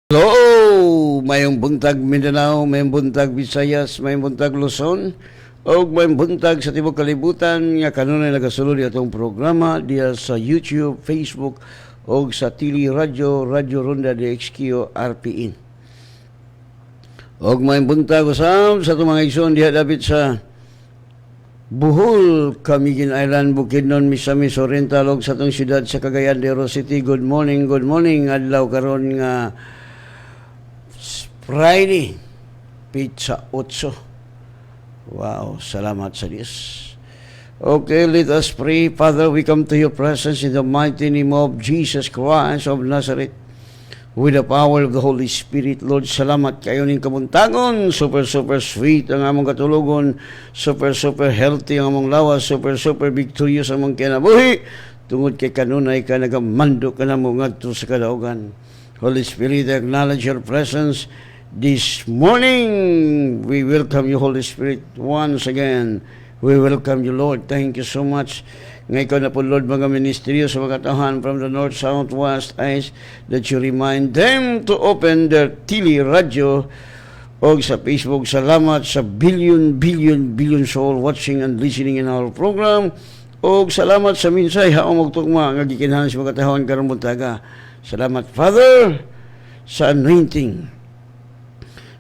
Hello! Mayong buntag Mindanao, mayong buntag Visayas, mayong buntag Luzon, o mayong buntag sa tibok kalibutan nga kanunay nagasulod atong programa diya sa YouTube, Facebook, o sa Tili Radio, Radio Ronda de XQ, RPN. O mayong buntag usam sa itong mga igsoon diya dapat sa Bohol, Camiguin Island, Bukidnon, Misamis Oriental, o sa itong siyudad sa Cagayan de Oro City. Good morning, adlaw karon nga Friday, pizza 8. Wow, salamat sa Diyos. Okay, let us pray. Father, we come to your presence in the mighty name of Jesus Christ of Nazareth. With the power of the Holy Spirit, Lord, salamat kayo ning kabuntagon. Super sweet ang among katulugon. Super healthy ang among lawas. Super victorious ang among kinabuhi. Tungod kay kanunay ka nagamando ka na mo ngadto sa kadaugan. Holy Spirit, acknowledge your presence. This morning, we welcome you, Holy Spirit, once again. We welcome you, Lord. Thank you so much. Ngayon na po, Lord, mga ministeryo sa mga tahan from the north, south, west, east, that you remind them to open their Tili Radio o sa Facebook. Salamat sa billion soul watching and listening in our program. O salamat sa minsay haong magtugma nga gikinahanglan sa mga tahan karong buntaga. Salamat, Father, sa anointing.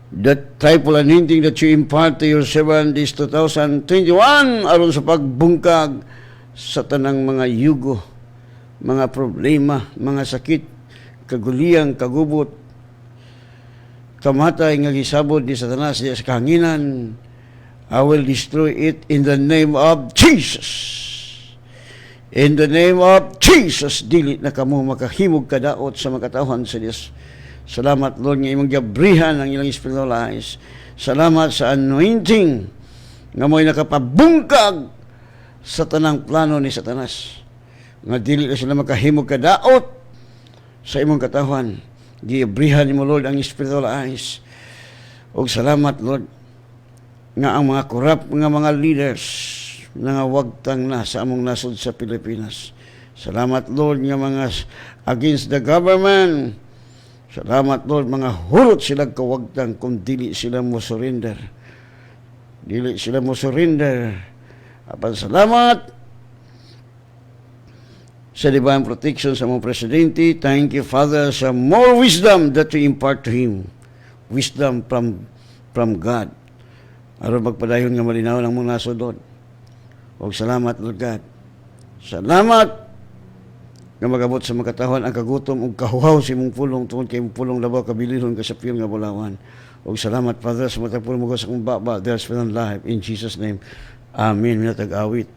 That type of anointing that you impart to your servant this 2021 aron sa pagbungkag sa tanang mga yugo, mga problema, mga sakit, kaguliyang, kagubot, kamatay nga gisabod ni Satanas sa kahanginan. I will destroy it in the name of Jesus. In the name of Jesus, dili na kamo makahimog kadaot sa makatawhan sa Diyos. Salamat, Lord, nga imong gabrihan ang ilang spiritual eyes. Salamat sa anointing nga mo'y nakapabungkag sa tanang plano ni Satanas. Nga dili na sila makahimog kadaot sa imong katawhan. Giabrihan mo, Lord, ang spiritual eyes. O salamat, Lord, nga ang mga corrupt nga mga leaders nga wagtang na sa among nasod sa Pilipinas. Salamat, Lord, nga mga against the government. Salamat, Lord, mga hulot sila kawagtang kung dili sila mo surrender. Dili sila mo surrender. Apan salamat sa divine protection sa mga presidente. Thank you, Father, sa more wisdom that you impart to him. Wisdom from God. Aron magpadayon nga malinaw ng mga nasodon. O salamat, Lord God. Salamat nga magabot sa makatahon ang kagutom ug kahuhaw si mong pulong tungod kay mong pulong labaw kabilihon ka sa piyong nga bulawan. Og salamat, Father, sa matapul mo sa kong baba. There's been life in Jesus' name. Amen. Minatag-awit.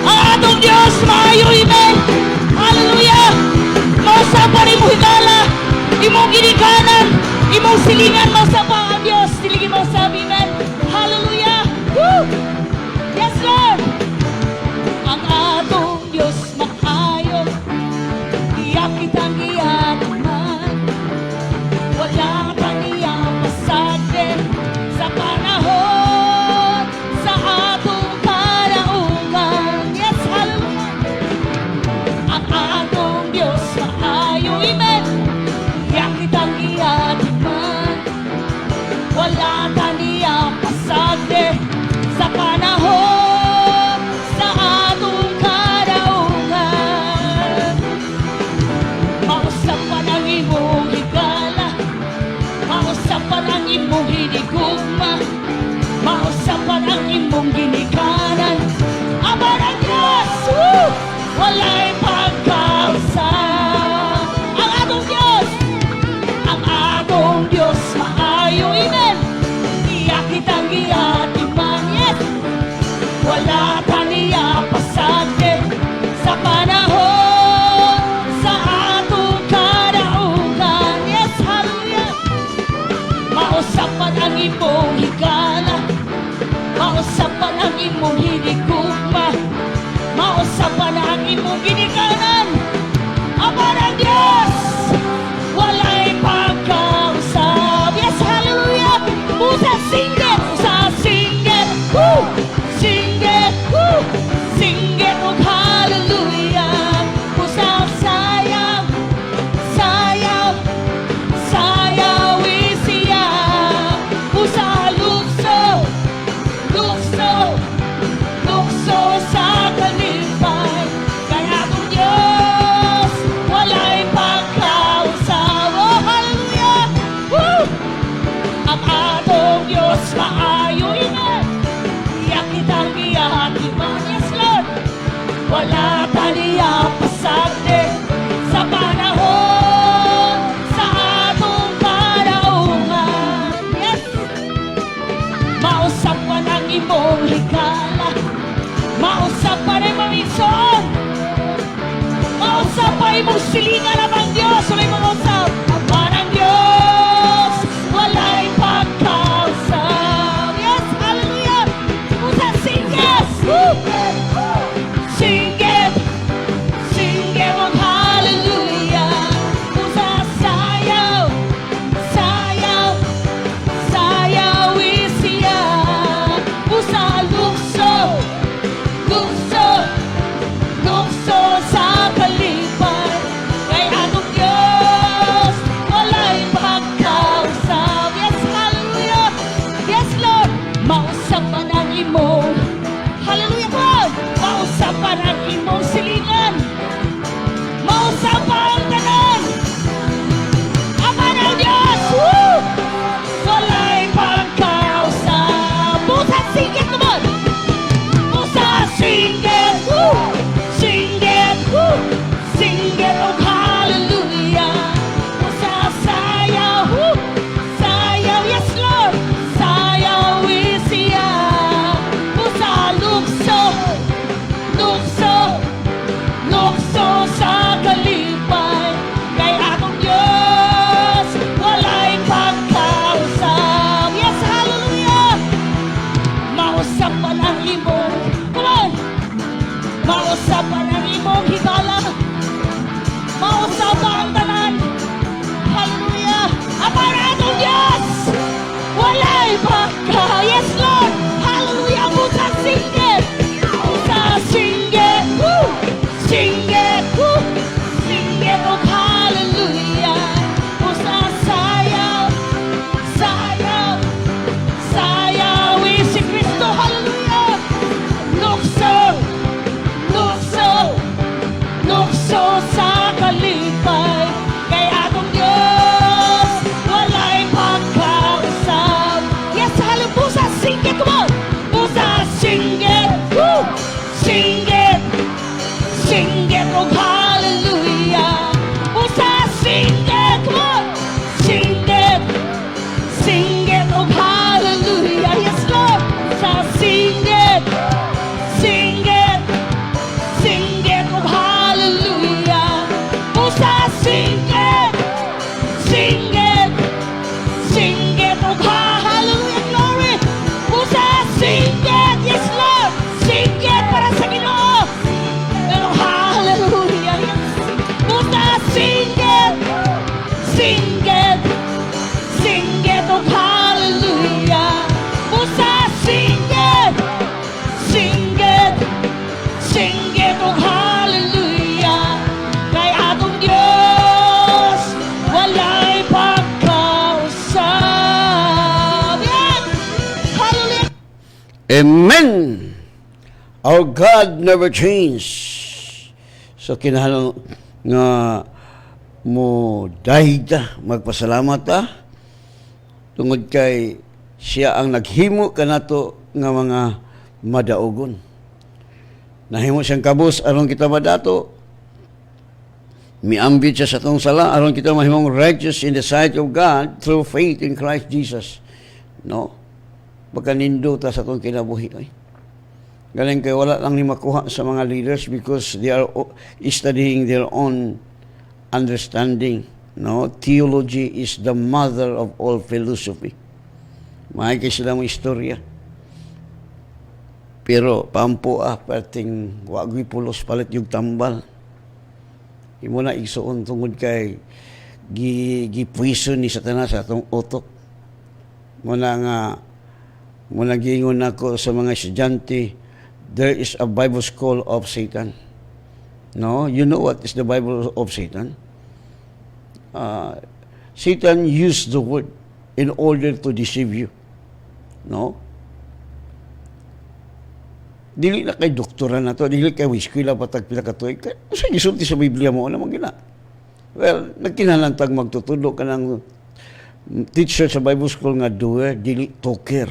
Ang atong Diyos, maayo, amen. Hallelujah. Mausapa ni mo higala, imong ginikanan, imong silingan, mausapa ang Diyos. Siligin mo sa amen. Hallelujah. Woo! Yes, Lord. Ang atong Diyos maayo, iyak kitang iyaman, wala kang iyapasagin sa panahon, sa atong karaungan. Yes, hallelujah. Ang atong Diyos maayo, amen, iyak kitang iyaman, silingan ang Diyos, walay mga usap. Ama ng Diyos, walay pagkausap. Yes, hallelujah. Usa, sing it. Woo! Sing it. Sing it, oh, hallelujah. Usa, sayaw. Sayaw. Sayaw isiya. Usa, lukso. Lukso. Lukso sa kalipay. Kay atong Diyos, walay pagkausap. Yes, hallelujah. Yes, Lord. Mausapan ang imong. Hallelujah, God. Mausapan ang imong silingan. Mausapan ang tanan. Ama ng Diyos. Woo! Walay pagkausap. Busa, singit naman. Busa, singit. Woo! Singit. Woo! Singit, oh hallelujah. Busa, sayaw. Woo! Sayaw, yes Lord. Sayaw isiya. Busa, lukso. Lukso. Lukso sa kalipay. Kay atong Diyos, walay pagkausap. Yes, hallelujah. Mausapan ang imong. Come on. Mausapan ang imong higala. Mausapan ang tanan. Hallelujah. Ama ng atong Diyos, walay pagka. Yes, Lord. Hallelujah. Busa, sing it. Busa, sing it. Woo! Sing it. Woo! Sing it. Oh, hallelujah. Busa, sayaw. Sayaw. Sayaw. Si Kristo. Hallelujah. Lukso. Lukso. Lukso sa kalipay. Kay atong Diyos, walay pagkausap. Yes, hallelujah. Busa, sing it. Come on. Busa, sing it. Woo! Sing it. Sing it. Oh, hallelujah. Busa, sing it. Come on. Sing it. Sing it. Oh, hallelujah. Yes, Lord. Busa, sing it. Sing it. Sing it. Oh, hallelujah. Busa, sing it. Sing it. Sing it. Oh, hallelujah. Glory. Busa, sing it. Yes, Lord. Sing it para sa Ginoo. Oh, hallelujah. Yes. Busa, sing it. Sing it. Sing it. Oh, hallelujah. Busa, sing it. Sing it. Sing it. Oh, hallelujah. Kay atong Diyos, walay pagkausap. Yan. Hallelujah. Amen! Our God never change. So, kinahanglan nga mo dahig ta, magpasalamat ta, tungod kay siya ang naghimo kanato nga mga madaogon. Nahimo siyang kabus aron kita madato. Miambit siya sa tong sala aron kita mahimong righteous in the sight of God through faith in Christ Jesus. No? Pagkanindo ta sa tong kinabuhi. Ay. Galing kay wala lang ni makuha sa mga leaders because they are studying their own understanding. No? Theology is the mother of all philosophy. Mahay kay sila mo istorya. Pero pampo perting wagwi pulos palit yung tambal. Imo na igsuon tungod kay gipuiso ni Satanas sa atong utok. Muna gingon ako sa mga estudyante, there is a Bible school of Satan. No? You know what is the Bible of Satan? Satan used the word in order to deceive you. No? Dili na kay doktora na to, dili kay eskwela patag pila ka tuig. Sa gisulti sa Biblia mo na gina. Well, nagkinahanglan tag magtutudlo ka ng teacher sa Bible school nga doer, dili talker.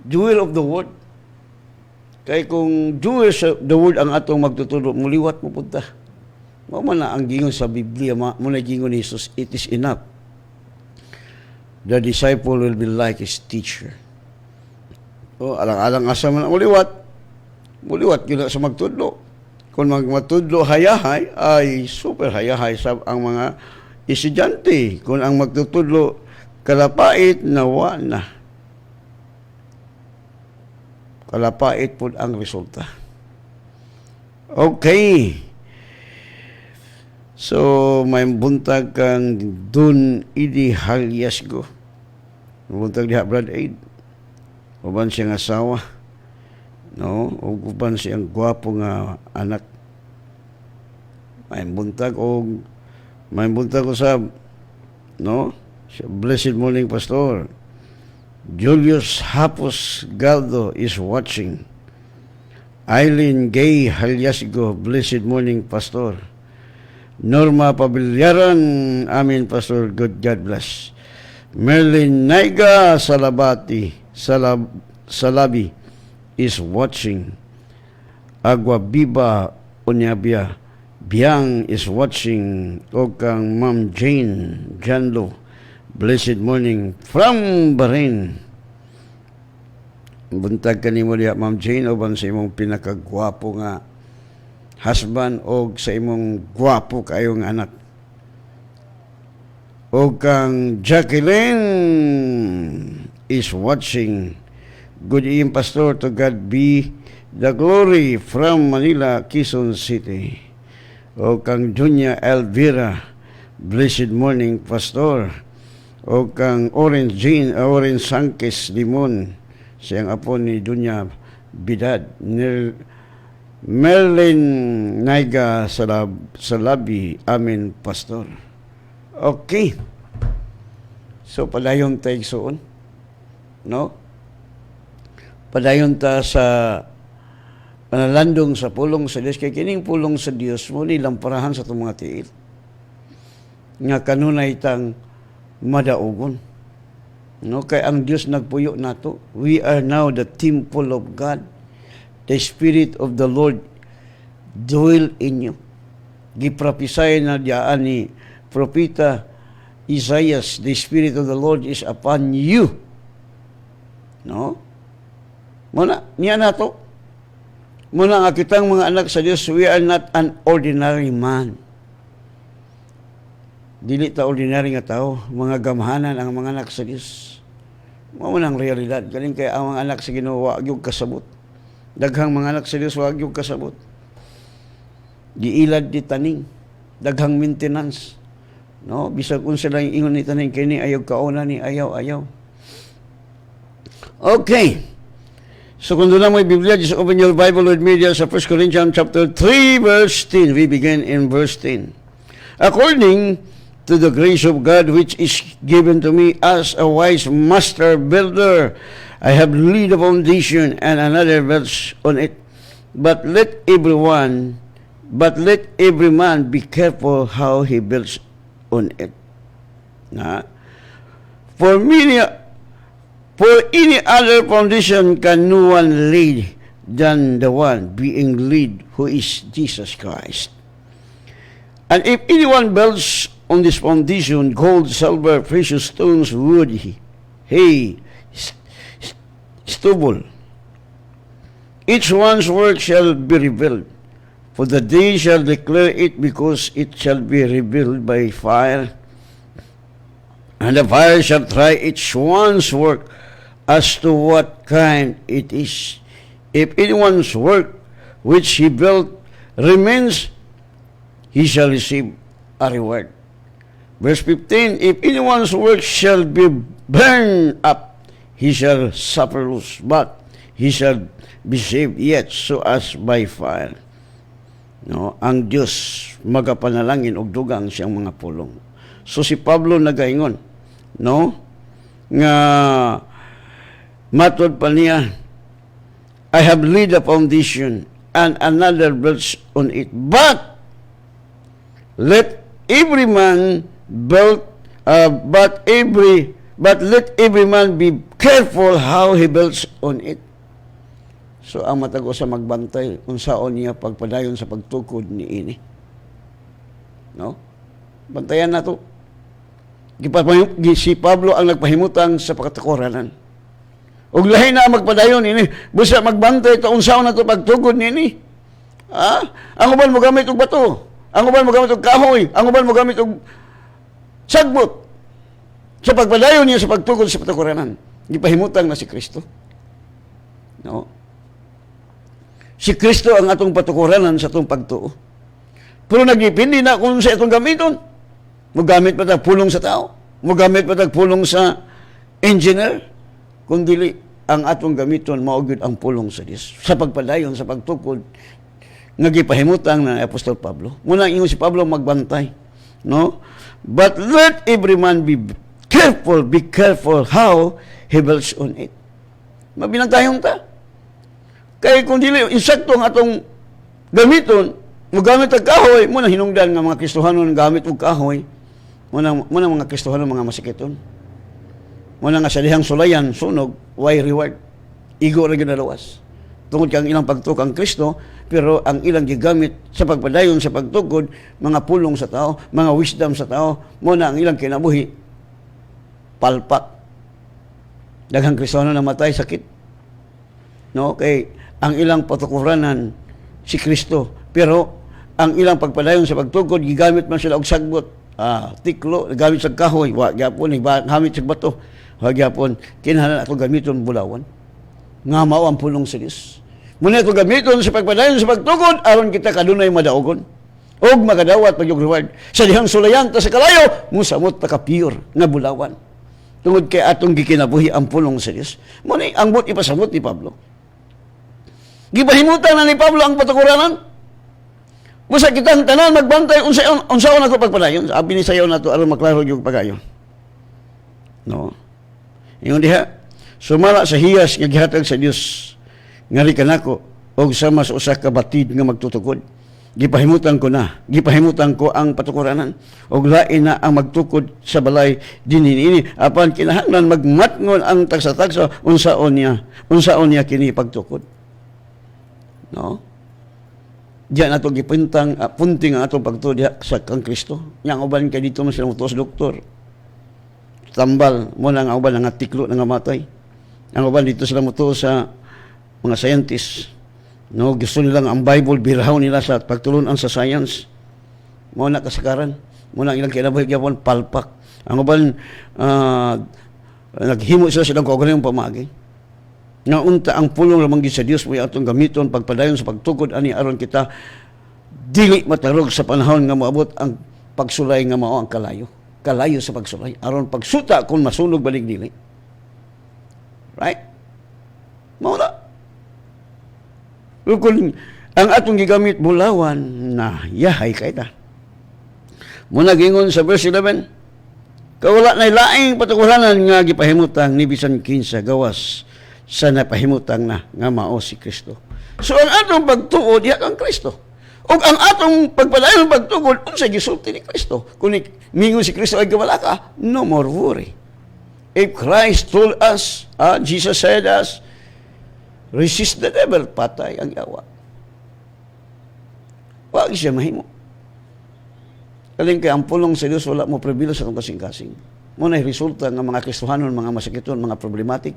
Doer of the word. Kay kung doer sa the word ang atong magtutudlo, muliwat mo punta. Mao man na ang gingon sa Biblia, mo na gingon ni Jesus, it is enough. The disciple will be like his teacher. O, alang-alang asa man ang muliwat. Muliwat yun sa magtudlo. kung magmatudlo hayahay, ay super hayahay sa ang mga estudyante. Kung ang magtutudlo kalapait, nawa na. Kalapait po ang resulta. Okay. So, may buntag kang dun idi halyasgo. Buntag diha Brad Aid. Uban siyang asawa. No? Uban siyang gwapo nga anak. May buntag ko sa no? Blessed morning, Pastor. Julius Hapos Galdo is watching. Eileen Gay Halyasgo, blessed morning, Pastor. Norma Pabilyaran, amin, Pastor. God bless. Merlin Naiga Salabi is watching. Agua Biba Onyabia Biang is watching. O kang Ma'am Jane Janlo, blessed morning from Bahrain. Buntag kanimo diha Ma'am Jane, uban sa imong pinakagwapo nga husband o sa imong gwapo kayong anak. O kang Jacqueline is watching. Good evening, Pastor. To God be the glory from Manila, Quezon City. O kang Junya Elvira, blessed morning, Pastor. O kang Orange Sanchez Limon, siyang apo ni Dunya Bidad. Merlin Naiga Salabi, amin, Pastor. Okay. So, padayon tayo soon. No? Padayon ta sa panalandong sa pulong sa Diyos. Kaya kining pulong sa Diyos mo, nilamparahan sa itong mga tiil. Nga kanunay tang madaugon. No? Kaya ang Diyos nagpuyo nato. We are now the temple of God. The Spirit of the Lord dwell in you. Giprophesy na diyaan ni Propeta Isaiah, the Spirit of the Lord is upon you. No? Muna, niya na to. Muna nga kitang mga anak sa Diyos, we are not an ordinary man. Dili ta ordinary nga tao, mga gamhanan ang mga anak sa Diyos. Muna ang realidad. Galing kaya ang mga anak sa Ginoo wa gyud kasabot. Daghang mga anak sa Diyos, wag yung kasabot. Giilad di taning. Daghang maintenance. No? Bisag kung sila yung ingon ni taning, kini ayaw kauna ni ayaw. Okay. So kung doon na mo yung Biblia, just open your Bible with me sa 1 Corinthians chapter 3, verse 10. We begin in verse 10. According to the grace of God which is given to me as a wise master builder, I have laid a foundation and another builds on it. But let every man be careful how he builds on it. For any other foundation can no one lay than the one being laid, who is Jesus Christ. And if anyone builds on this foundation gold, silver, precious stones, wood, hay, stubble, each one's work shall be revealed, for the day shall declare it, because it shall be revealed by fire, and the fire shall try each one's work as to what kind it is. If anyone's work which he built remains, he shall receive a reward. Verse 15, if anyone's work shall be burned up, he shall suffer loss, but he shall be saved yet so as by fire. No, ang Dios magapanalangin og dugang siyang mga pulong. So si Pablo nagaingon, no, nga matod pa niya, I have laid a foundation and another builds on it, but let every man build but let every man be careful how he builds on it. So ang matago sa magbantay unsaon niya pagpadayon sa pagtukod ni ini. No? Bantayan na to. Si Pablo ang nagpahimutang sa pagkatakoranan. Og lahi na magpadayon ini, busa magbantay ta unsaon na to pagtukod ni ini. Ang uban mo gamit og bato. Ang uban mo gamit og kahoy. Ang uban mo gamit og sagbot. Sa pagpadayon niya sa pagtukod sa patungkuranan. Gipahimutang na si Kristo. No? Si Kristo ang atong patungkuranan sa atong pagtuo. Pero nagdepende na kung sa atong gamiton. Mogamit pa tag pulong sa tao. Mogamit pa tag pulong sa engineer. Kung dili ang atong gamiton mao gyud ang pulong sa Dios. Sa pagpadayon sa pagtukod nagipahimutang na Apostol Pablo. Muna ingon si Pablo magbantay, no? But let every man be careful how he builds on it. Mabinantayong ta. Kaya kung dili insakto ang atong gamiton, mogamit og kahoy, muna hinungdan nga mga Kristohanon gamit og kahoy, muna mga Kristohanon mga masikiton. Muna nga sa dihang sulayan, sunog, why reward? Igo ra gyud lawas. Tungod kang ilang pagtukod ang Kristo, pero ang ilang gigamit sa pagpadayon sa pagtukod, mga pulong sa tao, mga wisdom sa tao, muna ang ilang kinabuhi, palpak. Daghang Kristohano namatay sakit. No, kay ang ilang patukuranan si Kristo, pero ang ilang pagpadayon sa pagtukod gigamit man sila og sagbot, tiklo, gamit sa kahoy, wa gyapon gamit sa bato. Hagyapon, kinahanglan ato gamiton bulawan. Nga mao ang pulong sa Dios. Muna ato gamiton sa pagpadayon sa pagtukod aron kita kadunay madaogon. Og makadawat pag reward. Sa dihang sulayan ta sa kalayo, musamot ta ka pure nga bulawan. Tungod kay atong gikinabuhi ang pulong sa Dios. Muna ang bot ipasamot ni Pablo. Gipahimutan na ni Pablo ang patukuranan. Musa kitang tanan magbantay unsaon ako pagpadayon. Sabi ni sayaw nato aron maklaro yung pagayon. No. Ingon diha, sumala sa hiyas nga gihatag sa Dios ngari kanako og sama sa usa ka batid nga magtutukod. Gipahimutan ko ang patukuranan og lain na ang magtukod sa balay dinhi apan kinahanglan magmatngon ang tagsa-tagsa unsaon niya kini pagtukod. No? Diyan ato gipintang punting ang atong pagtuo diha sa kang Kristo. Yang uban kay dito man sila mutuos doktor. Tambal mo nang uban nga tiklo nga matay. Ang uban dito sila mutuo sa mga scientists. No, gusto nilang ang Bible birhaw nila sa pagtulunan sa science. Mo na kasakaran. Mo na ilang kinabuhi gyapon palpak. Ang uban naghimo sila silang kaugalingong pamagi. Nga unta ang pulong lamang gid sa Dios mo atong gamiton pagpadayon sa pagtukod ani aron kita dili matarog sa panahon nga moabot ang pagsulay nga mao ang kalayo sa pagsulay aron pagsuta kung masunog balik dili. Right? Mao na. Kung ang atong gigamit bulawan na yahay kay ta. Muna gingon sa verse 11, kawala na laing patukuranan nga gipahimutang ni bisan kinsa gawas sa napahimutang na nga mao si Kristo. So ang atong pagtuo diha kang Kristo. O ang atong pagpadayon pagtugod unsa gisulti ni Kristo. Kung mingon si Kristo ay gawala ka, no more worry. If Christ told us, Jesus said us, resist the devil, patay ang yawa. Wag siya mahimo. Kaling kay ang pulong sa Dios wala mo prebilo sa itong kasing-kasing. Muna resulta ng mga Kristohanon, mga masakiton, mga problematic.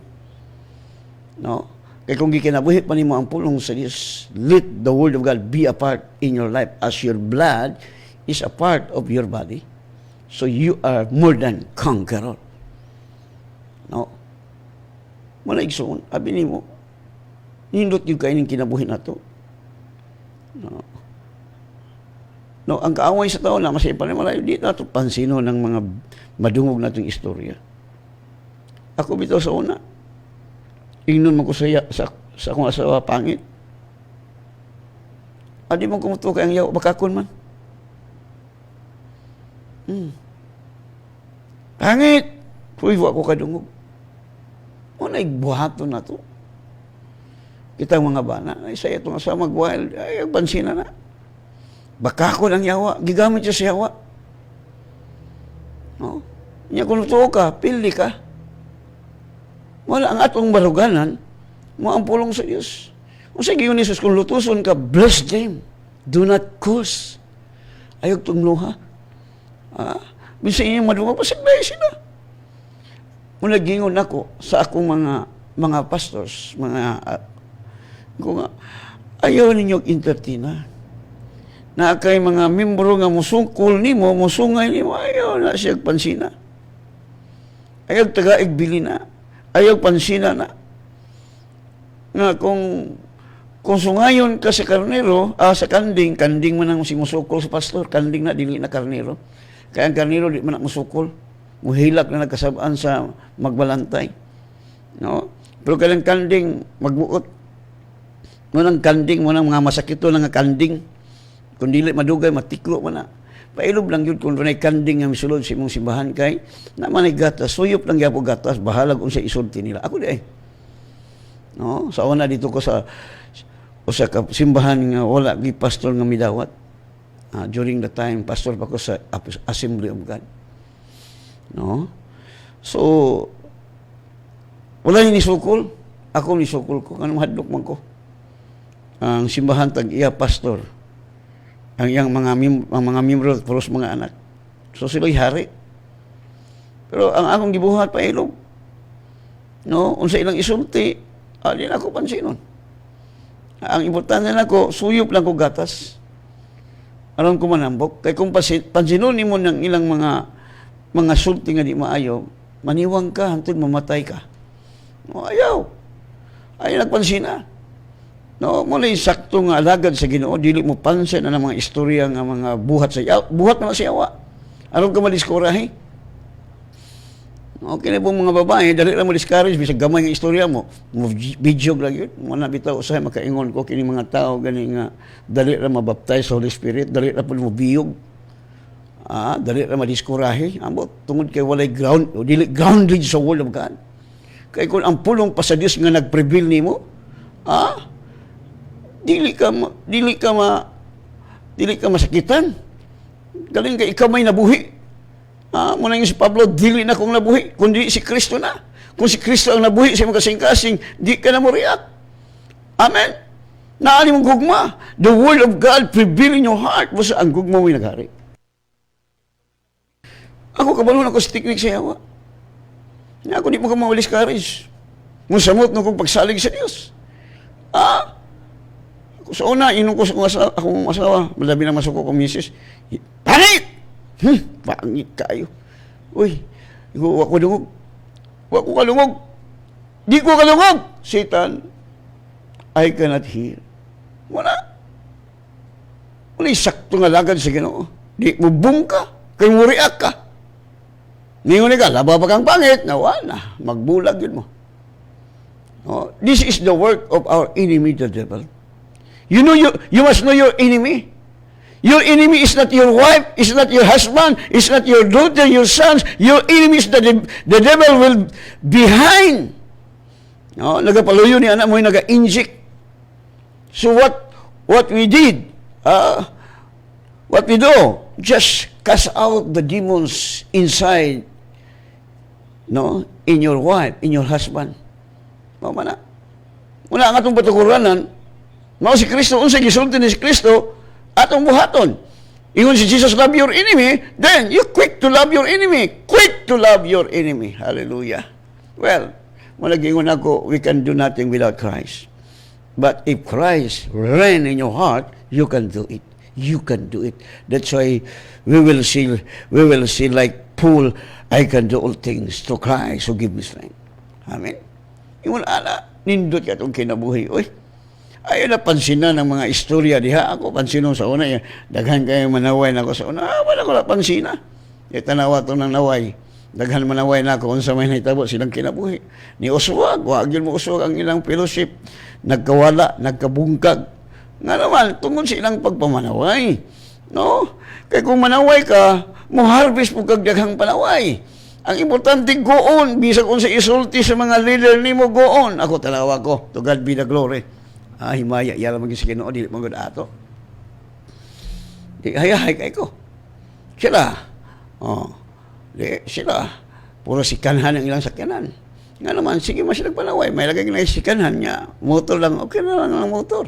No? Kaya kung gikinabuhi pa nimo ang pulong sa Dios, let the Word of God be a part in your life as your blood is a part of your body. So you are more than conqueror. No? Muna igsoon, abi nimo, nindot yung kainin kinabuhi na to. No? No, ang kaaway sa tao na masipan na malayo, di na ito pansino ng mga madungog na itong istorya. Ako bitaw sa una, ingnon man ko sa akong asawa pangit. Adi mo kumuto kay ang yaw, bakakon man. Pangit! Puiwa ko kadungog. O naigbuhato na to. Kitang mga bana, ay sa itong asawa magwahil, ay pansina na. Bakakon ang yawa, gigamit siya sa yawa. No? Niya kung luto ka, pili ka. Wala ang atong baruganan, mo ang pulong sa Diyos. Kung sa giyon ni Jesus, kung lutuson ka, bless them. Do not curse. Ayog tumluha. Bisa inyong madunga, pasigbay sila. Kung nagingon ako sa akong mga pastors, Ayaw ninyo entertainer. Na kay mga membro nga musungkol nimo, musungay nimo, ayaw na siya pansina. Ayaw tagaig bili na. Ayaw pansina na. Nga kung sungayon ka sa karnero, sa kanding man ang musukol sa pastor, kanding na, dili na karnero. Kaya ang karnero, di man na musukol. Muhilak na nagkasabaan sa magbalantay. No? Pero kailang kanding, magbuot. Munang kanding, munang mga masakito nga kanding. Kung dili madugay, matiklo mo na. Pailob lang yun kung runay kanding nga misulod sa imong simbahan kay naman ay gatas, suyop lang yapo gatas, bahalag kung sa isulti nila. Ako di ay. No? Sa una dito ko sa simbahan nga wala gi pastor nga midawat. During the time, pastor pa ko sa Assembly of God. No? So, wala ni sukol. Ako ni sukol ko. Anong hadlok man ko? Ang simbahan tag-iya pastor. Ang iyang mga membro, puros mga anak. So, sila'y hari. Pero ang akong gibuhat pa ilog. No? Unsa ilang isulti, di na ako pansinon. Ang importante na ko, suyop lang ko gatas. Aron ko manambok. Kaya kung pansinon ni mo ng ilang mga sulti nga di maayo, maniwang ka, hantod mamatay ka. No, ayaw. Ayaw nagpansina. No, mula yung sakto nga alagad sa Ginoo, dili mo pansin na mga istorya nga mga buhat sa yawa. Buhat na siyawa. Aron ka madiskorahe? Okay na po mga babae, dali lang mo discourage, bisag gamay nga istorya mo. Video lang yun. Muna bitaw, usahay makaingon ko, kini mga tao, gani nga, dali lang mabaptize sa Holy Spirit, dali lang po mo biyog. Dali lang madiskorahe. Ambot, tungod kay walay ground, o dili grounded sa Word of God. Kaya kung ang pulong pa sa Diyos nga nag-prevail nimo, dili ka masakitan. Galing ka ikaw may nabuhi. Muna yung si Pablo, dili na kong nabuhi, kundi si Kristo na. Kung si Kristo ang nabuhi sa mga kasing-kasing, di ka na mo react. Amen? Naali mong gugma. The Word of God prevail in your heart. Basta ang gugma mo'y naghari. Ako kabalon ako sa teknik sa yawa. Ako di mo ka mawalis courage. Musamot na kong pagsalig sa Diyos. Sa una, inom ko sa akong asawa, malabi na masok ko kong misis. Pangit! Pangit kayo. Uy, wak ko dungog. Wak ko kalungog. Di ko kalungog! Satan, I cannot hear. Wala. Wala sakto nga lagad sa Ginoo. Di mo boom ka. Kaya mo react ka. Ningon ka, laba pa kang pangit. Wala. Magbulag yun mo. This is the work of our enemy, the devil. You must know your enemy. Your enemy is not your wife, is not your husband, is not your daughter, your sons. Your enemy is the devil will behind. Nagapaluyo ni anak mo yung naga-inject. So what we did, what we do, just cast out the demons inside, in your wife, in your husband. Muna ang atong patuguranan, mao si Kristo, unsay gisulti ni si Kristo, atong buhaton. Ingon si Jesus, love your enemy, then you quick to love your enemy. Quick to love your enemy. Hallelujah. Well, malagingon ako, we can do nothing without Christ. But if Christ reign in your heart, you can do it. You can do it. That's why we will see like Paul, I can do all things through Christ who give me strength. Amen. Ingon nindot ka itong kinabuhi. Uy, ayaw na pansinan ng mga istorya diha. Ako pansinon sa una. Daghan kayo manaway na ako sa una. Wala ko na pansina. Tanawa ito ng naway. Daghan manaway na ako kung sa may naitabo silang kinabuhi. Ni Uswag, wag yun mo Uswag ang ilang fellowship. Nagkawala, nagkabungkag. Nga naman, tungkol sa ilang pagpamanaway. No? Kaya kung manaway ka, mo harvest mo kagdaghang panaway. Ang importante, go on. Bisag kung sa isulti sa mga leader ni mo, go on. Ako tanawa ko. To God be the glory. Himaya, yara maging sa Ginoo, dili magod ato. Di hayahay kay ko. Sila. Sila. Puro sikanhan ang ilang sakyanan. Nga naman, sige mas nagpanaway. May lagay na sikanhan niya. Motor lang, okay na lang ang motor.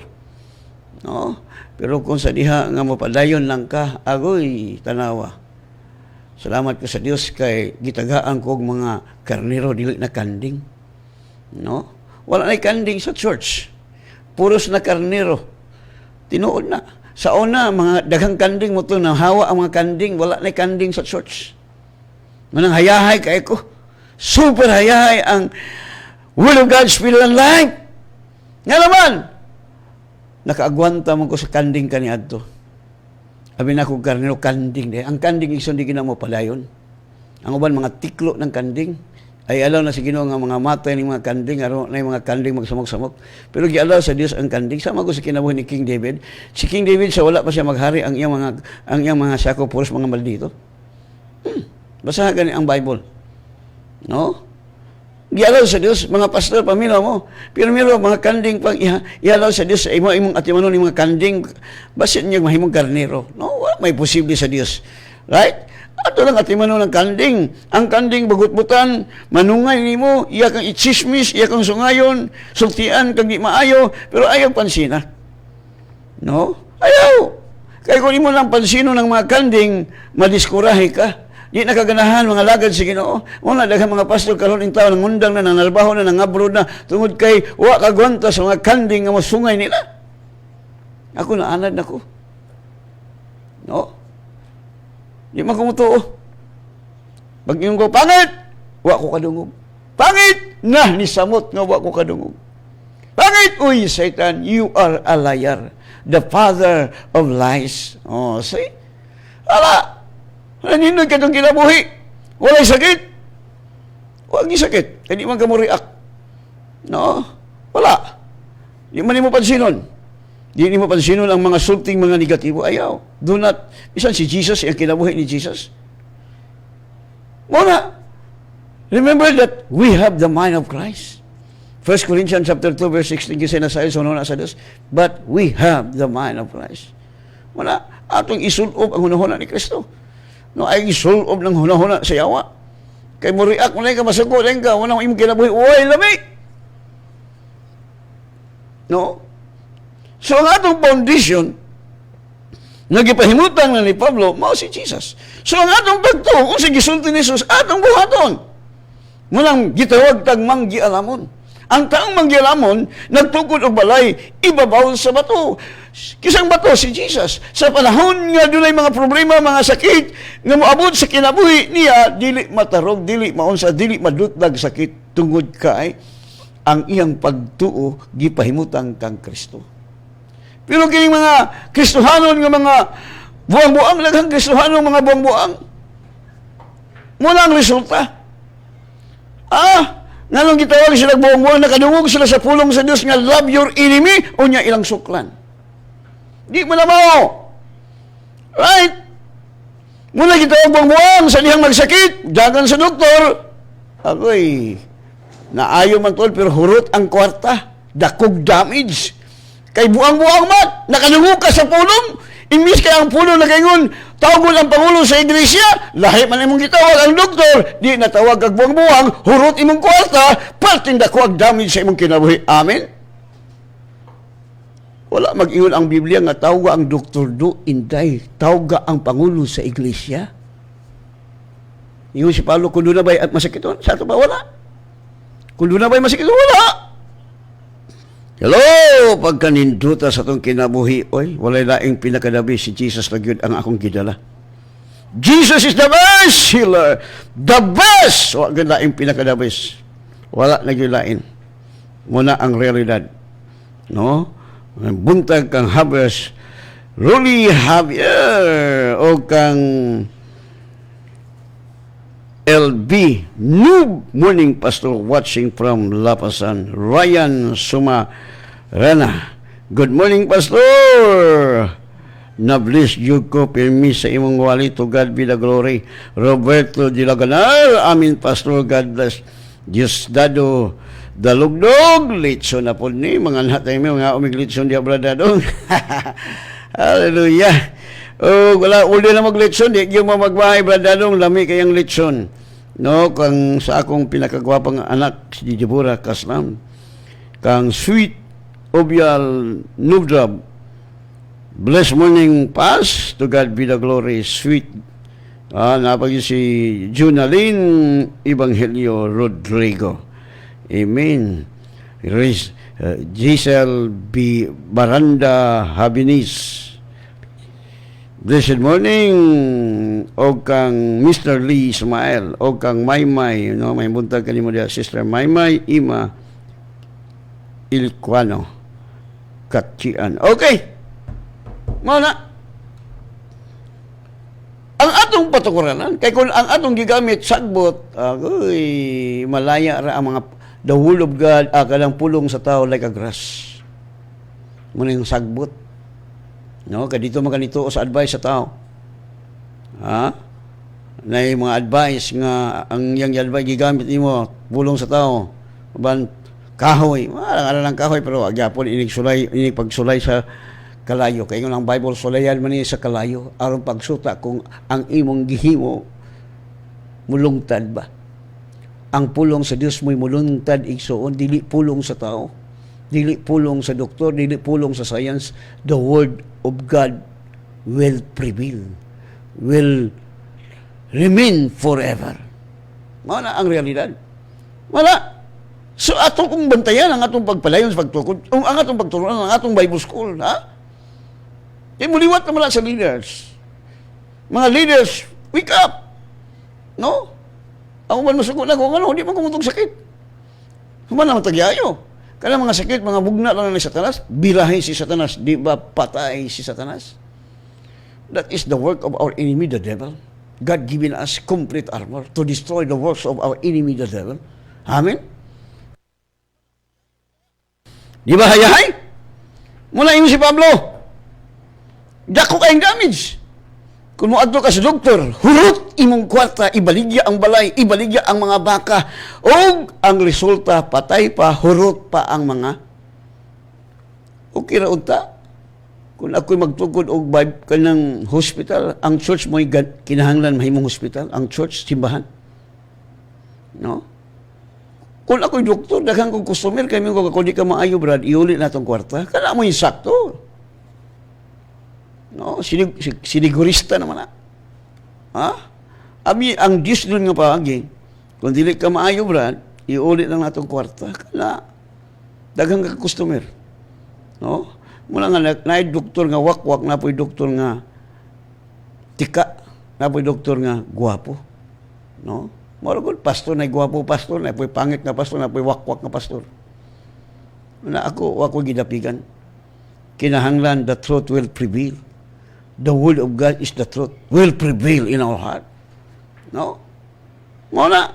No? Pero kung sa diha nga mapadayon lang ka, agoy, tanawa. Salamat ko sa Dios kay gitagaan ko mga karnero dili na kanding. No? Wala na kanding sa church. Puros na karnero. Tinuod na. Sa una, mga daghang kanding mo to, hawa ang mga kanding, wala na kanding sa church. Manang hayahay kay ko. Super hayahay ang Word of God, Spirit and Life. Nga naman, nakaagwanta mo ko sa kanding kaniadto. Abi na ko karnero kanding de. Ang kanding iso di ginamo padayon. Ang uban mga tiklo ng kanding ay alaw na si Ginoo nga mga matay ng mga kanding aron na mga kanding magsamok-samok. Pero gialaw sa Dios ang kanding sama ko sa kinabuhi ni King David. Si King David sa wala pa siya maghari ang iyang mga sako puros mga maldito. Basahan gani ang Bible. No? Gialaw sa Dios mga pastor pamilya mo. Pero miro mga kanding pang ialaw sa Dios sa imong atimanon ng mga kanding basin niya mahimong karnero. No, wala may posible sa Dios. Right? Ato lang atimanon ng kanding. Ang kanding bagutbutan, manungay nimo, iya kang itsismis, iya kang sungayon, sultian kang di maayo, pero ayaw pansina. No? Ayaw. Kaya kung imo lang pansino ng mga kanding, madiskurahe ka. Di nakaganahan mga lagad sa Ginoo. Una daghang mga pastor karon in taon nangundang na nangalbaho na nangabroad na tungod kay wa kagwanta sa mga kanding nga masungay nila. Ako naanad nako. No? Di man kumutuo. Pag yung ko pangit, wa ko kadungog. Pangit na ni samot nga wa ko kadungog. Pangit, uy Satan, you are a liar, the father of lies. Oh, see? Ala. Naninod ka itong kinabuhi. Wala'y sakit. Huwag ni sakit. Hindi man ka mo react. No? Wala. Di man mo pansinon. Di mo pansinon ang mga sulting mga negatibo. Ayaw. Do not. Isan si Jesus, ang kinabuhi ni Jesus. Muna. Remember that we have the mind of Christ. 1 Corinthians chapter 2 verse 16 kasi nasa iyo na sa Diyos. But we have the mind of Christ. Muna. Atong isulob ang hunahuna ni Kristo. No, ay isulob ng hunahuna sa yawa. Kay mo react mo na ka masuko lang ka. Wala mo imong kinabuhi. Uy, lami! No? So, ang atong foundation, nagipahimutan na ni Pablo, mao si Jesus. So, ang atong pagtuo, kung si gisulti ni Jesus, atong buhaton. Munang gitawag tag manggialamon. Ang taong manggialamon, nagtukod og balay, ibabaw sa bato. Kisang bato si Jesus. Sa panahon nga dunay mga problema, mga sakit, nga moabot sa kinabuhi niya, dili matarog, dili maunsa, dili madutlag sakit tungod kay ang iyang pagtuo gipahimutan kang Kristo. Pero kini mga Kristohanon nga mga buang-buang, laghang Kristohanon mga buang-buang, muna ang resulta. Nganong gitawag sila buong-buong, nakadungog sila sa pulong sa Diyos nga love your enemy, o niya ilang suklan. Di mo na mao. Right? Muna gitawag buong-buong, sa dihang magsakit, dagan sa doktor. Ako'y, naayo man tol, pero hurot ang kwarta. Dakog damage. Kay buang-buang mat, nakadungog ka sa pulong, imbis kaya ang pulong nagaingon, tawag ang Pangulo sa iglesia, lahi man imong gitawag ang doktor, di natawag ang buwang-buwang, hurot imong kwarta, parting dako ang damage sa imong kinabuhi. Amen? Wala mag-iyon ang Biblia nga tawag ang doktor do, inday, tawag ang Pangulo sa iglesia. Ingon si Pablo, kung doon na ba'y masakiton? Sa ito ba? Wala. Kung doon na ba'y masakiton? Wala. Hello! Pagkaninduta sa itong kinabuhi, oy, walay laing pinakadabi si Jesus na yun ang akong gidala. Jesus is the best healer. The best! O, ang laing pinakadabis. Wala na yun lain. Muna ang realidad. No? Buntag kang Habers, Rolly Javier, o kang LB, New Morning Pastor watching from Lapasan, Ryan Sumarana. Good morning, Pastor. Na-bless you ko, pirmi sa imong wali, to God be the glory. Roberto Dilaganal, amin, Pastor, God bless. Diosdado Dalugdog, litson na po ni, mga natay mo, mga umiglitson di abradadong. Hallelujah. Oh, wala, uli na mag-litson, di yung mamagbahay, bradadong, lami kayang litson. No, kang sa akong pinakagwapang anak, si Deborah Kaslam, kang sweet Obial Nubdrab, blessed morning pass, to God be the glory, sweet, napag si Junaline Evangelio Rodrigo. Amen. Giselle B. Baranda Habinis. Blessed morning, o kang Mr. Lee Ismael, o kang Maymay, no? May buntag kanimo diya, Sister Maymay, Ima Ilquano, Katsian. Okay, muna. Ang atong patukuranan, kay kung ang atong gigamit sagbot, agoy, malaya ra ang mga the word of God, kanang pulong sa tao like a grass. Muna yung sagbot. No, kay dito maganito sa advice sa tao. Ha? Na yung mga advice nga ang yang advice gigamit nimo bulong sa tao. Ban kahoy, wala lang kahoy pero agyapon inig sulay, inig pagsulay sa kalayo. Kay ang Bible sulayan man ni sa kalayo aron pagsuta kung ang imong gihimo mulungtad ba. Ang pulong sa Dios mo'y mulungtad igsuon, dili pulong sa tao. Dili pulong sa doktor, dili pulong sa science. The word of God will prevail, will remain forever. Mana ang realidad. Wala. So atong kung bantayan ang atong pagpalayon sa pagtukod, ang atong pagturuan, ang atong Bible school, ha? E muliwat naman sa leaders. Mga leaders, wake up. No? Ako man masugot na kung ano, hindi man kumutong sakit. Human naman tagyayo. Kaya mga sakit, mga bugna lang ni Satanas, birahin si Satanas, di ba patay si Satanas? That is the work of our enemy, the devil. God given us complete armor to destroy the works of our enemy, the devil. Amen? Di ba hayahay? Mula yung si Pablo, dako kayong damage. Kung mo adto ka sa doktor, hurot imong kwarta, ibaligya ang balay, ibaligya ang mga baka, o ang resulta, patay pa, hurot pa ang mga. Okay ra unta. Kung ako'y magtukod og kanang hospital, ang church mo'y kinahanglan mahimong hospital, ang church, simbahan. No? Kung ako'y doktor, daghang kong customer, kaya mo kung di ka maayo, Brad, iulit na itong kwarta, kala mo yung sakto. No, sinigurista naman na. Ha? Abi, ang Diyos doon nga paagi, kung dili ka maayo, Brad, iulit lang natong kwarta, kala, daghang ka customer. No? Mula nga, naay doktor nga wakwak, napoy doktor nga tika, napoy doktor nga guwapo. No? Maragod, pastor na guwapo pastor, napoy pangit nga pastor, napoy wakwak nga pastor. Na ako gidapigan. Kinahanglan, the truth will prevail. The word of God is the truth. Will prevail in our heart. No? Muna,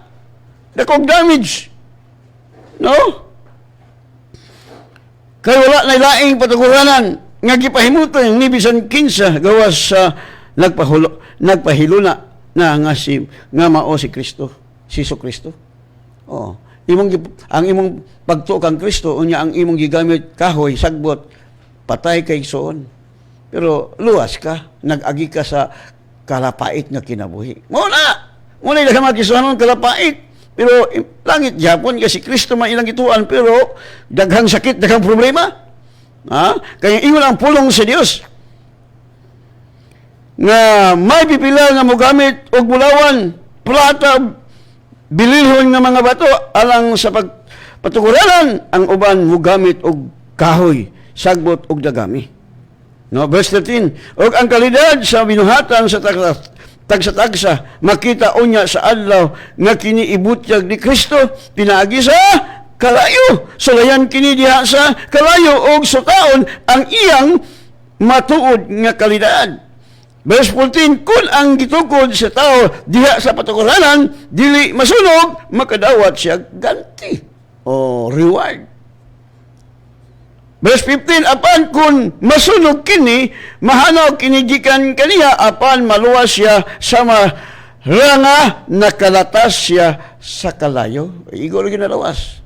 dakong damage. No? Kaya wala na laing pataguranan nga gipahimutan ni bisan kinsa gawas sa nagpahiluna na nga mao si Kristo, si Kristo. Oh, ang imong pagtuo kang Kristo unya ang imong gigamit kahoy sagbot patay kay igsoon. Pero luwas ka, nag-agi ka sa kalapait nga kinabuhi. Muna yung nagkamagisuhanon kalapait. Pero langit Japon kasi Kristo man ilang ituan, pero daghang sakit, daghang problema. Ha? Kaya iyon ang pulong sa Dios. Nga may pipila nga mogamit og bulawan, plata, bililhon nga mga bato alang sa patuguranan ang uban mogamit og kahoy, sagbot og dagami. No, verse 13, og ang kalidad sa binuhatan sa tagsa-tagsa, makita unya sa adlaw nga kiniibutyag ni Kristo, pinaagi sa kalayo. Sulayan kini diha sa kalayo og sutaon ang iyang matuod nga kalidad. Verse 14, kung ang gitukod sa tao diha sa patuguranan, dili masunog, makadawat siya ganti o reward. Verse 15, apan kung masunog kini, mahanaw kinigikan kaniya, apan maluwas siya sa maranga, nakalatas siya sa kalayo. Igo rin nalawas.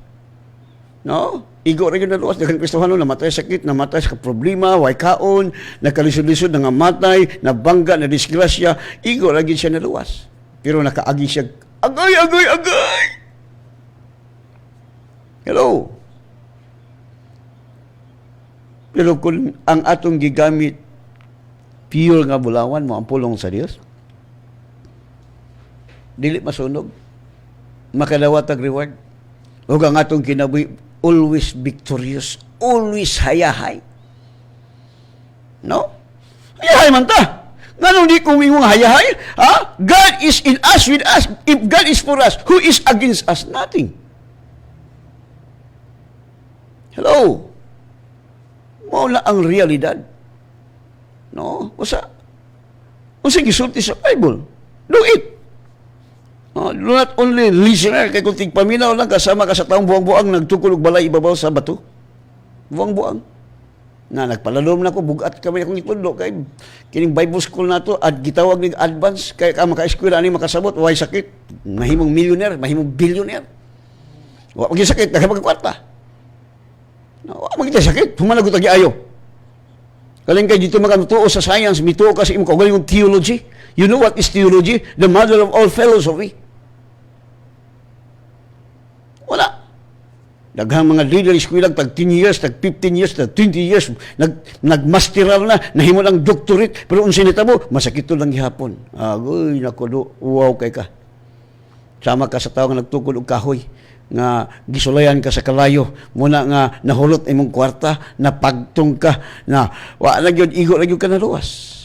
No? Igo rin nalawas. Daghang Kristohano, namatay sakit, namatay sa problema, way kaon, nakalisod-lisod, nangamatay, nabangga, na disgrasya. Igo rin siya nalawas. Pero nakaagi siya, agay! Hello? Pero kung ang atong gigamit pure nga bulawan mo ang pulong sa Dios, dili masunog, makadawat ang reward. O ang atong always victorious, always hayahay. No? Hayahay man ta. Nga di ko mingong hayahay, ha? God is in us, with us. If God is for us, who is against us? Nothing. Hello? Maula ang realidad. No? Usa gisulti sa Bible. Do it. No, do not only listener, kay kung tigpaminaw lang kasama ka sa taong buang-buang nagtukol og balay ibabaw sa bato. Buang-buang. Na nagpalalom na ko, bugat kami akong itulo kay kining Bible school nato at gitawag ni advance kay ka maka-eskwela ani makasabot way sakit, mahimong millionaire, mahimong billionaire. Wa pag sakit nagapagkwarta. No, wa magita sakit, humanagot agi ayo. Kaling kay dito magatuo sa science, mituo kasi imo kaugalingong theology. You know what is theology? The mother of all philosophy. Wala. Daghang mga leader eskwela tag 10 years, tag 15 years, tag 20 years, nagmasteral na, nahimo lang doctorate, pero unsa nitabo, masakit to lang gihapon. Agoy, nako do, wow kay ka. Sama ka sa tawo nga nagtukod og kahoy, nga gisulayan ka sa kalayo, muna nga nahulot imong kwarta, napagtong ka, na wa na gyud igo na gyud ka na luwas.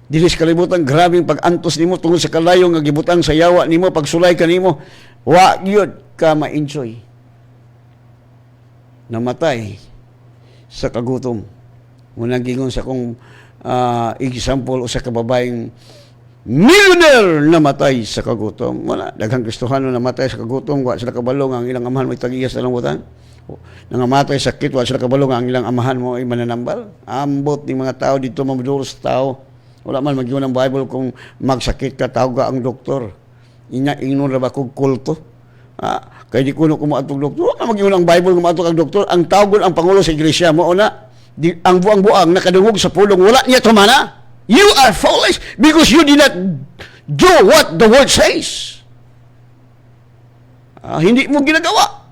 Dilis kalibutan, grabing pag-antos nimo tungod sa kalayo nga gibutang sa yawa nimo, pagsulay ka nimo, wa gyud ka ma-enjoy. Namatay sa kagutom. Munang gingon sa kong example o sa kababaeng millionaire namatay sa kagutom. Wala, daghang Kristohano namatay sa kagutom, wa sila kabalo nga ang ilang amahan mo itag-iyas na lang butan. Nangamatay sakit, wa sila kabalo nga ang ilang amahan mo ay mananambal. Ambot ni mga tao dito mamuduros tao. Wala man magiging ng Bible kung magsakit ka, tawag ka ang doktor. Ingnon ra ba kong kulto? Kaya di kuno kumaatog doktor. Wala magiging ng Bible kumaatog ang doktor. Ang tawag ang Pangulo sa Iglesia mo, na ang buang-buang nakadungog sa pulong, wala niya tumana. You are foolish because you did not do what the word says. Hindi mo ginagawa.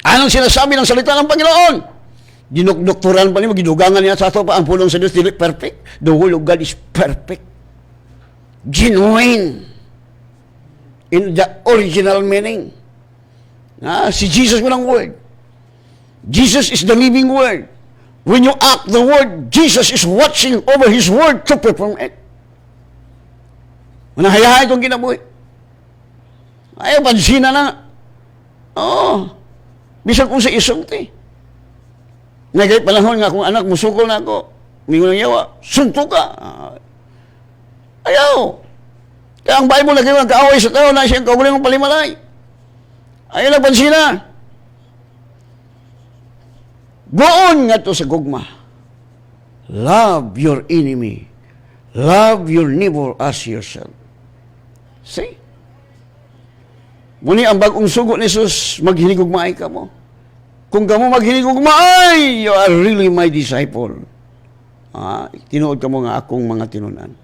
Anong sinasabi ng salita ng Panginoon? Dinoktoran pa niya, gidugangan niya sa ato pa ang pulong sa Diyos, dili perfect. The word of God is perfect. Genuine. In the original meaning. Si Jesus mo ng word. Jesus is the living word. When you act the word, Jesus is watching over His word to perform it. Manahayahay itong kinabuhi. Ayaw, pansina na. Bisag kung sa isulti. Nagay panahon nga kung anak mo sukol na ako, mingon ng yawa, sunto ka. Ayaw. Kaya ang Bible lagi mga kaaway sa tao na siyang kauguling ng palimalay. Ayaw na pansina. Goon nga to sa gugma. Love your enemy. Love your neighbor as yourself. See? Muni ang bagong sugo ni Jesus, maghinigugmaay ka mo. Kung kamo maghinigugmaay, you are really my disciple. Tinuod ka mo nga akong mga tinunan.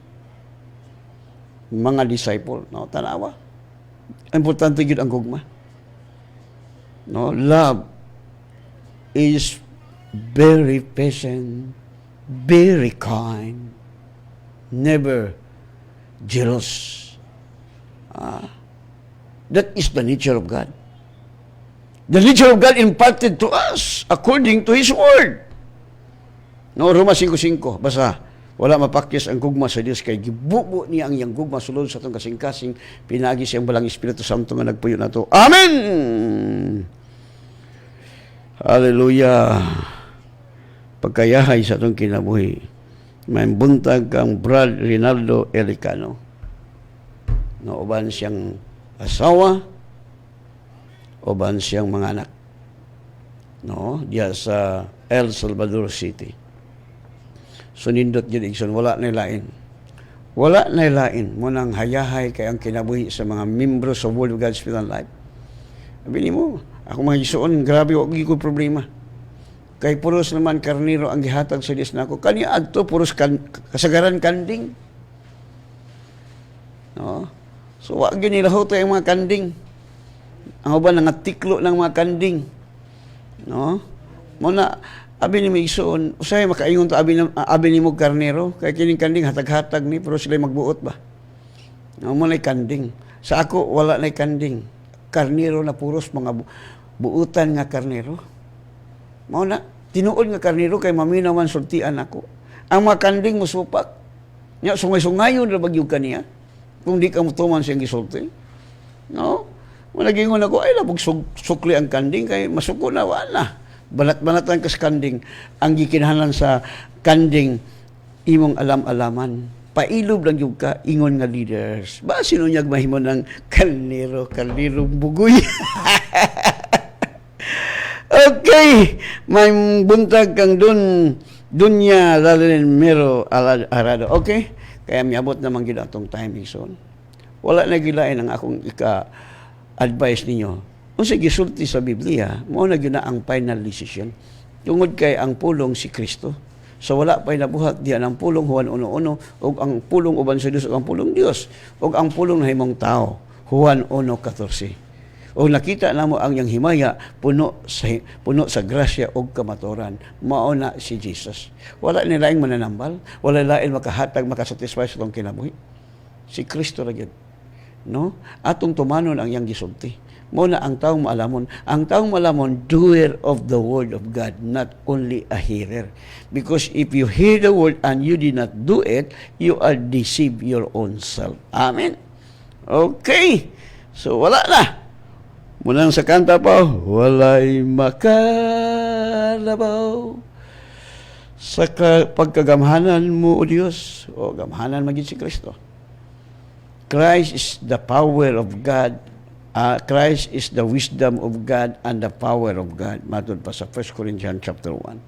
Mga disciple. No, tanawa. Importante yun ang gugma. No, love is very patient, very kind, never jealous. That is the nature of God. The nature of God imparted to us according to His Word. No, Roma 5:5, basa, wala mapakyas ang gugma sa Dios kay gibubo niya ang iyang gugma sulod sa atong kasing-kasing, pinagi siyang balang Espiritu Santo nga nagpuyo nato. Amen. Hallelujah. Pagkayahay sa atong kinabuhi. May buntag kang Brad Rinaldo Elicano. No, uban siyang asawa, uban siyang mga anak. No, diya sa El Salvador City. So nindot yun, Igson, wala na lain. Wala na lain. Munang hayahay kay ang kinabuhi sa mga membro sa World of God's Spirit and Life. Sabi mo, ako mga Gisuon, grabe, wag ko problema. Kay puros naman karniro ang gihatag sa Diyos na ako. Kanya adto, puros kasagaran kanding. No? So, wag yun nilaho tayo yung mga kanding. Ang uban nangatiklo ng mga kanding. No? Muna, abi ni Migsoon, usay makaingon to abi ni mo karnero, kay kining kanding hatag-hatag ni, pero sila magbuot ba? No, mo na kanding. Sa ako, wala na kanding. Karnero na puros mga buutan nga karnero. Mao na, tinuod nga karnero kay maminawan sultian ako. Ang makanding musupak. Nya sungay-sungayon ra bagyog kaniya. Kung di ka mutuman siyang gisulti. No? Malagingon ako, ay labog sukli ang kanding kay masuko na wala. Banat-banatan kas kanding. Ang gikinahanglan sa kanding imong alam-alaman. Pailob lang yung ka, ingon nga leaders. Ba, sino niyag mahimo ng karnero bugoy? Okay, may buntag kang dunya lalin mero arado. Okay, kaya miabot naman gid atong timing zone. Wala na gilain ang akong advice ninyo. Unsa gisulti sa Biblia, mao na gyud na ang final decision. Tungod kay ang pulong si Kristo. So wala pa'y nabuhat diyan ang pulong Juan 1:1 ug ang pulong uban sa Dios ug ang pulong Dios ug ang pulong na himong tao Juan 1:14. O nakita namo ang yang himaya puno sa grasya ug kamaturan. Mao na si Jesus. Wala ni laing mananambal, wala laing makahatag makasatisfy sa tong kinabuhi. Si Kristo ra gyud. No? Atong tumanon ang yang gisulti. Mao na ang taong maalamon. Ang taong maalamon, doer of the word of God, not only a hearer. Because if you hear the word and you did not do it, you are deceive your own self. Amen? Okay. So wala na. Munang sa kanta pa, walay makalabaw sa pagkagamhanan mo, O Diyos, o gamhanan maging si Kristo. Christ is the power of God. Christ is the wisdom of God and the power of God. Matod pa sa 1 Corinthians chapter 1.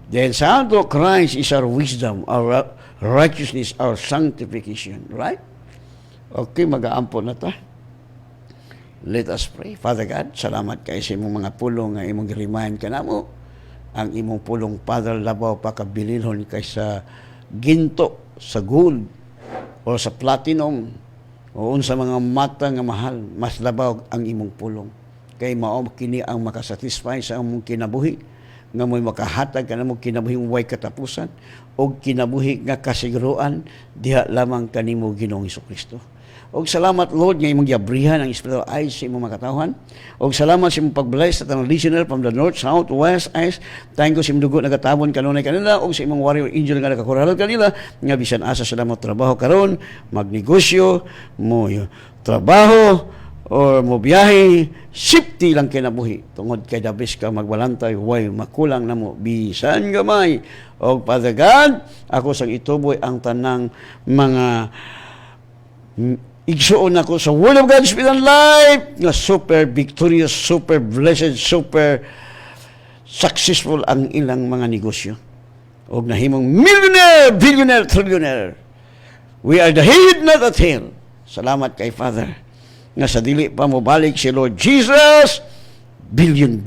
Then Santo Christ is our wisdom, our righteousness, our sanctification. Right? Okay, mag-aampon na ta. Let us pray. Father God, salamat kayo sa imong mga pulong nga imong remind ka namo. Ang imong pulong, Father, labaw pa kabililhon kay sa ginto, sa gold, o sa platinum, o sa mga mata nga mahal, mas labaw ang imong pulong. Kay mao kini ang makasatisfy sa among kinabuhi, nga mo'y makahatag ka na mo kinabuhing way katapusan, o kinabuhi nga kasiguruan, diha lamang kanimo Ginoong Hesukristo. Og salamat, Lord, nga imong giabrihan ang spiritual eyes sa imong mga katawhan. Og salamat sa imong pagbalay sa tanang listener from the north, south, west, east. Thank you sa imong dugo nagatabon kanunay kanila og sa imong warrior angel nga nakakuralal kanila nga bisan asa sila mo trabaho karon, magnegosyo, mo trabaho or mo biyahe, safety lang kinabuhi. Tungod kay dabis ka magbalantay, way makulang namo bisan gamay. Og Father God, ako sang ituboy ang tanang mga igsuon ako sa Word of God, Spirit and Life, nga super victorious, super blessed, super successful ang ilang mga negosyo. O nahimong millionaire, billionaire, trillionaire. We are the head, not the tail. Salamat kay Father. Nga sa dili pa mo balik si Lord Jesus, billion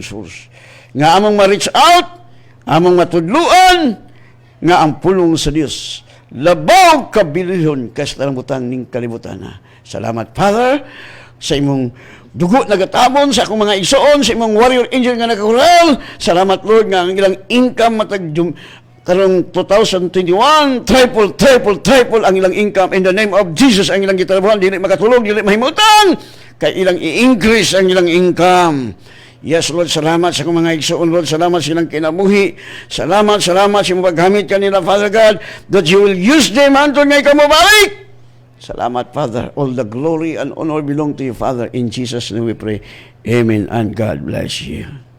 souls. Nga among ma-reach out, among matudluan, nga ang pulong sa Dios labaw kabilihon kastarambutang ning kalibutan na. Salamat, Father, sa imong dugo nagatabon sa akong mga igsoon, sa imong warrior angel nga nakakural. Salamat, Lord, nga ang ilang income matag karong 2021, triple ang ilang income in the name of Jesus. Ang ilang gitrabahoan, dili makatulog, dili mahimutang, kay ilang i-increase ang ilang income. Yes, Lord, salamat sa kong mga igsoon, Lord. Salamat silang kinabuhi. Salamat sa mga paggamit kanila, Father God, that you will use them until ngay ka mabalik. Salamat, Father. All the glory and honor belong to you, Father. In Jesus' name we pray. Amen and God bless you.